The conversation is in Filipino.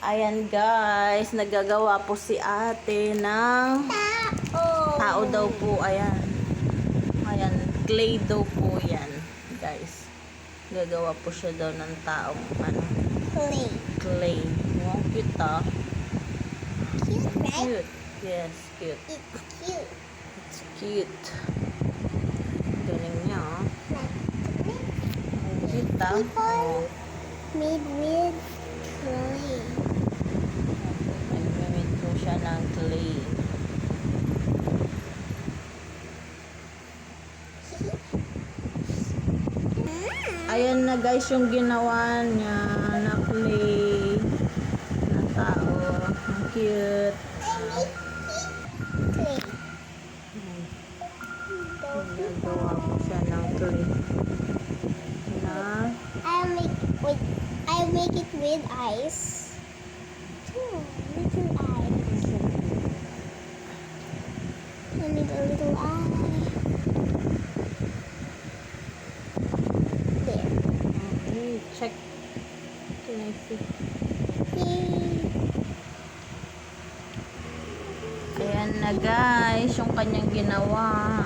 Ayan guys, nagagawa po si ate ng tao daw po. Ayan. Ayan, clay daw po yan guys. Gagawa po siya daw ng taong ano, clay. Wow, cute ah. Cute, right? Cute. Yes, cute. It's cute. It's cute. Galing niya ah. Cute ah. Oh. Made with clay. Nagmimit po siya ng clay. Ayan na guys yung ginawa niya na clay na tao. Ang cute. Clay. Nagawa po siya ng clay. Na I'll make it with eyes. Oh, little eyes. I need a little eye. There. okay, check. Can I see? Yay. Ayan na guys yung kanyang ginawa.